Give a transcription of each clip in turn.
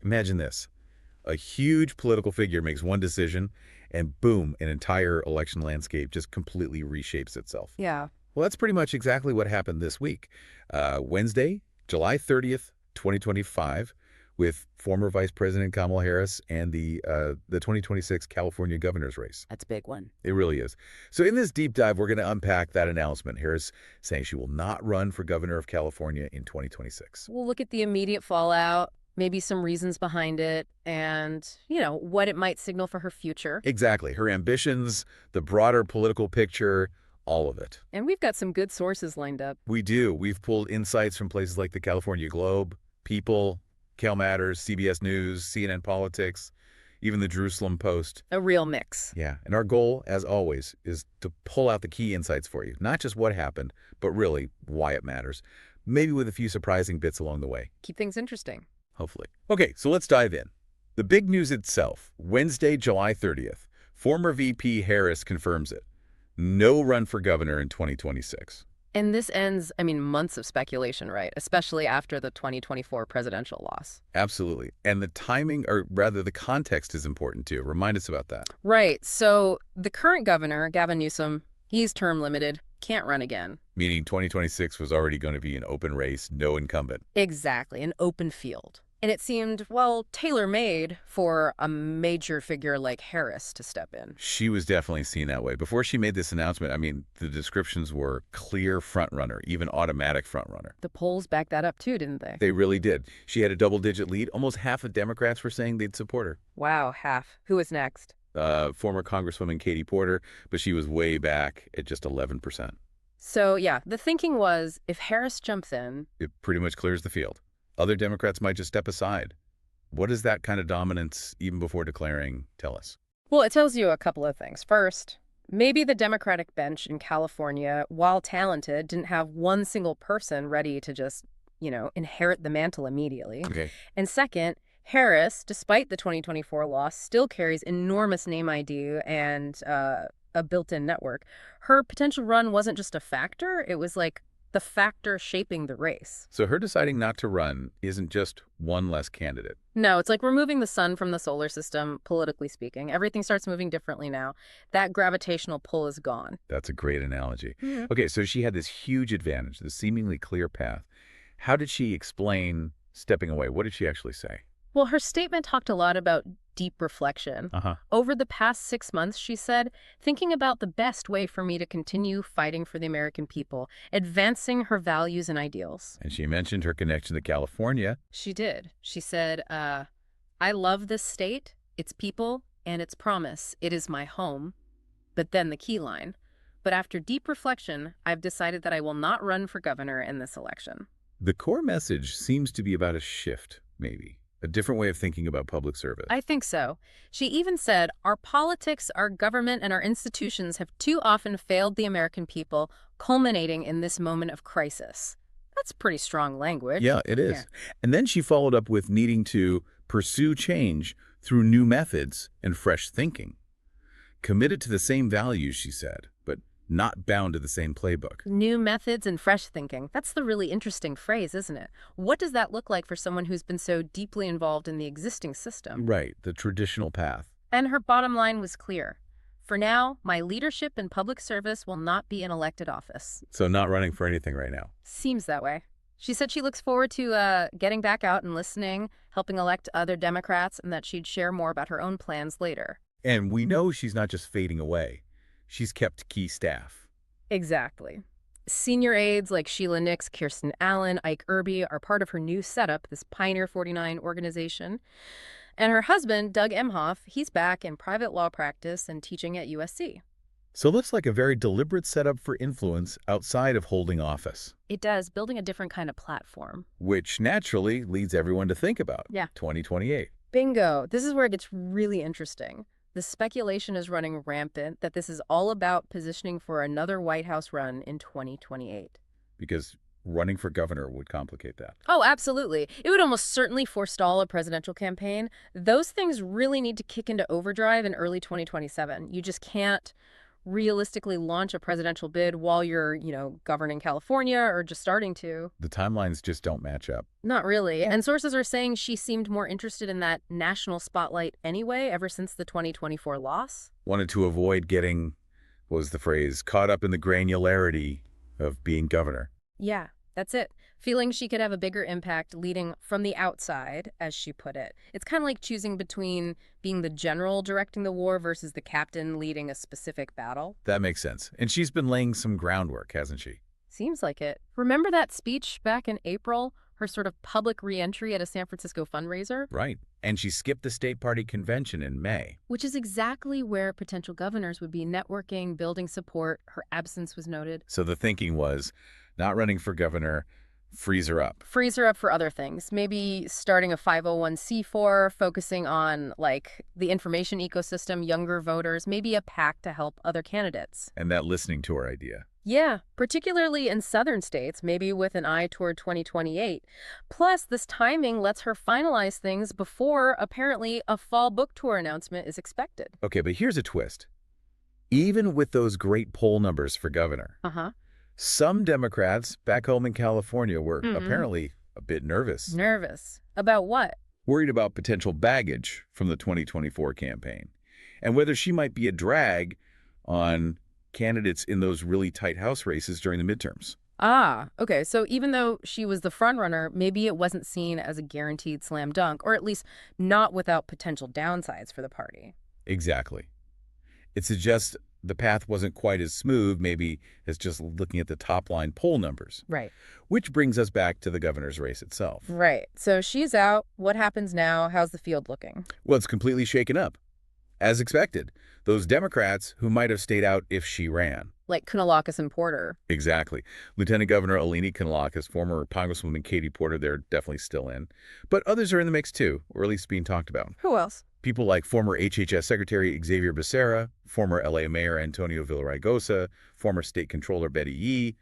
Imagine this. A huge political figure makes one decision, and boom, an entire election landscape just completely reshapes itself. Yeah. Well, that's pretty much exactly what happened this week. Wednesday, July 30th, 2025, with former Vice President Kamala Harris and the 2026 California governor's race. That's a big one. It really is. So in this deep dive, we're going to unpack that announcement. Harris saying she will not run for governor of California in 2026. We'll look at the immediate fallout, maybe some reasons behind it, and, what it might signal for her future. Exactly. Her ambitions, the broader political picture, all of it. And we've got some good sources lined up. We do. We've pulled insights from places like the California Globe, People, Cal Matters, CBS News, CNN Politics, even the Jerusalem Post. A real mix. Yeah. And our goal, as always, is to pull out the key insights for you. Not just what happened, but really why it matters. Maybe with a few surprising bits along the way. Keep things interesting. Hopefully. Okay, so let's dive in. The big news itself, Wednesday, July 30th. Former VP Harris confirms it. No run for governor in 2026. And this ends, months of speculation, right? Especially after the 2024 presidential loss. Absolutely. And the timing, or rather the context, is important too. Remind us about that. Right. So the current governor, Gavin Newsom, he's term limited, can't run again. Meaning 2026 was already going to be an open race, no incumbent. Exactly, an open field. And it seemed, tailor-made for a major figure like Harris to step in. She was definitely seen that way. Before she made this announcement, the descriptions were clear frontrunner, even automatic frontrunner. The polls backed that up too, didn't they? They really did. She had a double-digit lead. Almost half of Democrats were saying they'd support her. Wow, half. Who was next? Former Congresswoman Katie Porter, but she was way back at just 11%. So, yeah, the thinking was if Harris jumps in, it pretty much clears the field. Other Democrats might just step aside. What does that kind of dominance, even before declaring, tell us? Well, it tells you a couple of things. First, maybe the Democratic bench in California, while talented, didn't have one single person ready to just, inherit the mantle immediately. Okay. And second, Harris, despite the 2024 loss, still carries enormous name ID and a built-in network. Her potential run wasn't just a factor. It was like the factor shaping the race. So her deciding not to run isn't just one less candidate. No, it's like removing the sun from the solar system, politically speaking. Everything starts moving differently now. That gravitational pull is gone. That's a great analogy. Mm-hmm. Okay, so she had this huge advantage, this seemingly clear path. How did she explain stepping away? What did she actually say? Well, her statement talked a lot about deep reflection. Over the past 6 months, she said, thinking about the best way for me to continue fighting for the American people, advancing her values and ideals. And she mentioned her connection to California. She did. She said, I love this state, its people, and its promise. It is my home. But then the key line. But after deep reflection, I've decided that I will not run for governor in this election. The core message seems to be about a shift, maybe. A different way of thinking about public service. I think so. She even said, our politics, our government, and our institutions have too often failed the American people, culminating in this moment of crisis. That's pretty strong language. Yeah, it is. Yeah. And then she followed up with needing to pursue change through new methods and fresh thinking. Committed to the same values, she said, but not bound to the same playbook. New methods and fresh thinking. That's the really interesting phrase, isn't it? What does that look like for someone who's been so deeply involved in the existing system? Right, the traditional path. And her bottom line was clear. For now, my leadership in public service will not be in elected office. So not running for anything right now. Seems that way. She said she looks forward to getting back out and listening, helping elect other Democrats, and that she'd share more about her own plans later. And we know she's not just fading away. She's kept key staff. Exactly. Senior aides like Sheila Nix, Kirsten Allen, Ike Irby are part of her new setup, this Pioneer 49 organization. And her husband, Doug Emhoff, he's back in private law practice and teaching at USC. So it looks like a very deliberate setup for influence outside of holding office. It does, building a different kind of platform. Which naturally leads everyone to think about 2028. Bingo. This is where it gets really interesting. The speculation is running rampant that this is all about positioning for another White House run in 2028. Because running for governor would complicate that. Oh, absolutely. It would almost certainly forestall a presidential campaign. Those things really need to kick into overdrive in early 2027. You just can't realistically launch a presidential bid while you're, governing California or just starting to. The timelines just don't match up. Not really. And sources are saying she seemed more interested in that national spotlight anyway, ever since the 2024 loss. Wanted to avoid getting, what was the phrase, caught up in the granularity of being governor. Yeah, that's it. Feeling she could have a bigger impact leading from the outside, as she put it. It's kind of like choosing between being the general directing the war versus the captain leading a specific battle. That makes sense. And she's been laying some groundwork, hasn't she? Seems like it. Remember that speech back in April? Her sort of public re-entry at a San Francisco fundraiser? Right. And she skipped the state party convention in May. Which is exactly where potential governors would be networking, building support. Her absence was noted. So the thinking was, not running for governor, freeze her up. Freeze her up for other things. Maybe starting a 501c4, focusing on, the information ecosystem, younger voters, maybe a PAC to help other candidates. And that listening to her idea. Yeah, particularly in southern states, maybe with an eye toward 2028. Plus, this timing lets her finalize things before, apparently, a fall book tour announcement is expected. Okay, but here's a twist. Even with those great poll numbers for governor, some Democrats back home in California were apparently a bit nervous. Nervous. About what? Worried about potential baggage from the 2024 campaign and whether she might be a drag on candidates in those really tight House races during the midterms. Ah, okay. So even though she was the frontrunner, maybe it wasn't seen as a guaranteed slam dunk, or at least not without potential downsides for the party. Exactly. It suggests the path wasn't quite as smooth, maybe, as just looking at the top-line poll numbers. Right. Which brings us back to the governor's race itself. Right. So she's out. What happens now? How's the field looking? Well, it's completely shaken up. As expected, those Democrats who might have stayed out if she ran. Like Kanalakis and Porter. Exactly. Lieutenant Governor Eleni Kanalakis, former Congresswoman Katie Porter, they're definitely still in. But others are in the mix too, or at least being talked about. Who else? People like former HHS Secretary Xavier Becerra, former LA Mayor Antonio Villaraigosa, former State Controller Betty Yee.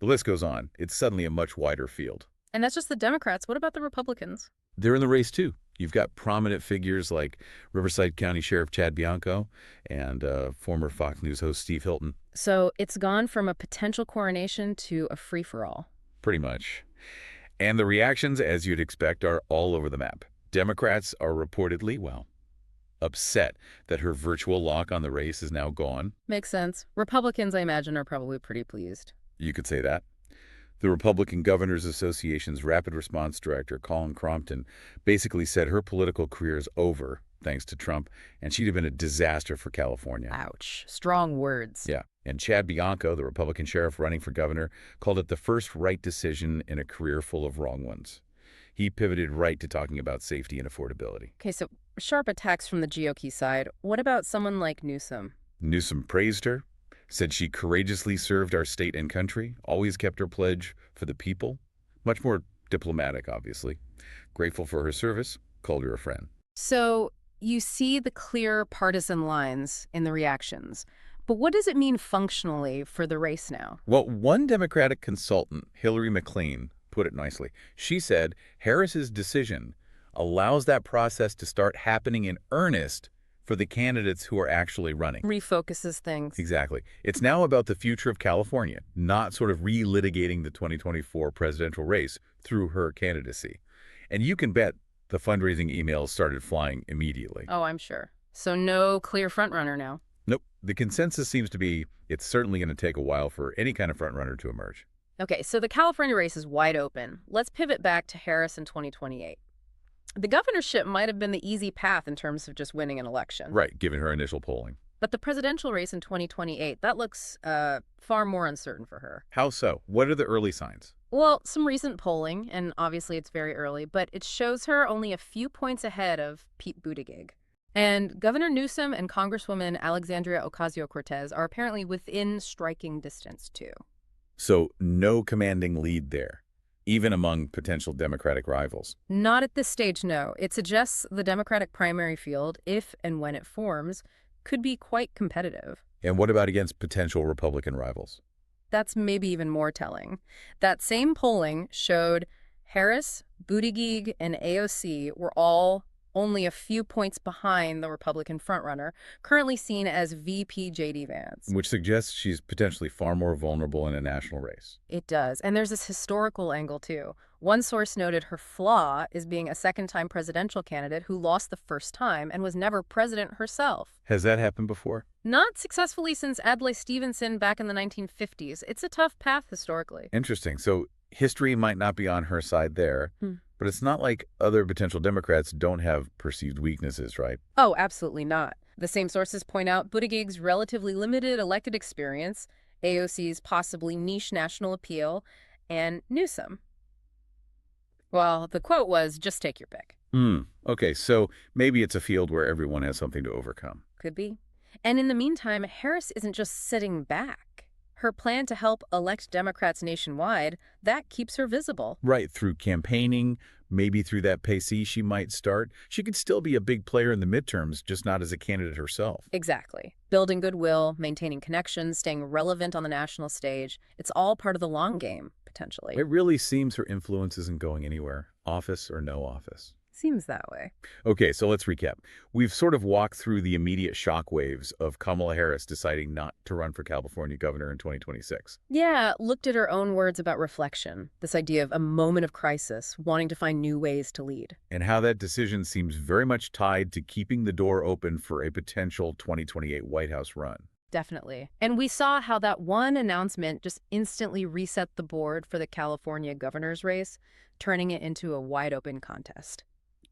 The list goes on. It's suddenly a much wider field. And that's just the Democrats. What about the Republicans? They're in the race too. You've got prominent figures like Riverside County Sheriff Chad Bianco and former Fox News host Steve Hilton. So it's gone from a potential coronation to a free-for-all. Pretty much. And the reactions, as you'd expect, are all over the map. Democrats are reportedly, upset that her virtual lock on the race is now gone. Makes sense. Republicans, I imagine, are probably pretty pleased. You could say that. The Republican Governors Association's Rapid Response Director, Colin Crompton, basically said her political career is over, thanks to Trump, and she'd have been a disaster for California. Ouch. Strong words. Yeah. And Chad Bianco, the Republican sheriff running for governor, called it the first right decision in a career full of wrong ones. He pivoted right to talking about safety and affordability. Okay, so sharp attacks from the GOP side. What about someone like Newsom? Newsom praised her, said she courageously served our state and country, always kept her pledge for the people. Much more diplomatic, obviously. Grateful for her service, called her a friend. So you see the clear partisan lines in the reactions. But what does it mean functionally for the race now? Well, one Democratic consultant, Hillary McLean, put it nicely. She said Harris's decision allows that process to start happening in earnest for the candidates who are actually running. Refocuses things. Exactly. It's now about the future of California, not sort of relitigating the 2024 presidential race through her candidacy. And you can bet the fundraising emails started flying immediately. Oh, I'm sure. So no clear frontrunner now. Nope. The consensus seems to be it's certainly going to take a while for any kind of frontrunner to emerge. Okay, so the California race is wide open. Let's pivot back to Harris in 2028. The governorship might have been the easy path in terms of just winning an election. Right, given her initial polling. But the presidential race in 2028, that looks far more uncertain for her. How so? What are the early signs? Well, some recent polling, and obviously it's very early, but it shows her only a few points ahead of Pete Buttigieg. And Governor Newsom and Congresswoman Alexandria Ocasio-Cortez are apparently within striking distance, too. So no commanding lead there, even among potential Democratic rivals. Not at this stage, no. It suggests the Democratic primary field, if and when it forms, could be quite competitive. And what about against potential Republican rivals? That's maybe even more telling. That same polling showed Harris, Buttigieg, and AOC were all only a few points behind the Republican frontrunner, currently seen as VP J.D. Vance. Which suggests she's potentially far more vulnerable in a national race. It does. And there's this historical angle, too. One source noted her flaw is being a second-time presidential candidate who lost the first time and was never president herself. Has that happened before? Not successfully since Adlai Stevenson back in the 1950s. It's a tough path historically. Interesting. So history might not be on her side there, but it's not like other potential Democrats don't have perceived weaknesses, right? Oh, absolutely not. The same sources point out Buttigieg's relatively limited elected experience, AOC's possibly niche national appeal, and Newsom. Well, the quote was, just take your pick. Okay, so maybe it's a field where everyone has something to overcome. Could be. And in the meantime, Harris isn't just sitting back. Her plan to help elect Democrats nationwide, that keeps her visible. Right, through campaigning, maybe through that payee she might start. She could still be a big player in the midterms, just not as a candidate herself. Exactly. Building goodwill, maintaining connections, staying relevant on the national stage. It's all part of the long game, potentially. It really seems her influence isn't going anywhere, office or no office. Seems that way. Okay, so let's recap. We've sort of walked through the immediate shockwaves of Kamala Harris deciding not to run for California governor in 2026. Yeah, looked at her own words about reflection, this idea of a moment of crisis, wanting to find new ways to lead. And how that decision seems very much tied to keeping the door open for a potential 2028 White House run. Definitely. And we saw how that one announcement just instantly reset the board for the California governor's race, turning it into a wide-open contest.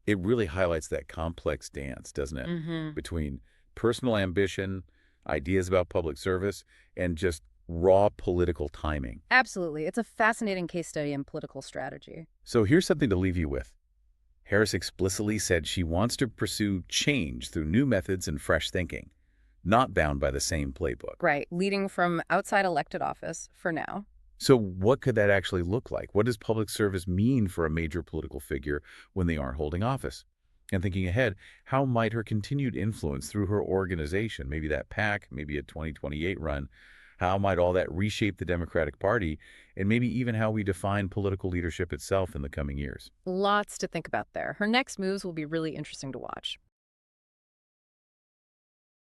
It really highlights that complex dance, doesn't it? Between personal ambition, ideas about public service, and just raw political timing. Absolutely. It's a fascinating case study in political strategy. So here's something to leave you with. Harris explicitly said she wants to pursue change through new methods and fresh thinking, not bound by the same playbook. Right. Leading from outside elected office for now. So what could that actually look like? What does public service mean for a major political figure when they aren't holding office? And thinking ahead, how might her continued influence through her organization, maybe that PAC, maybe a 2028 run, how might all that reshape the Democratic Party, and maybe even how we define political leadership itself in the coming years? Lots to think about there. Her next moves will be really interesting to watch.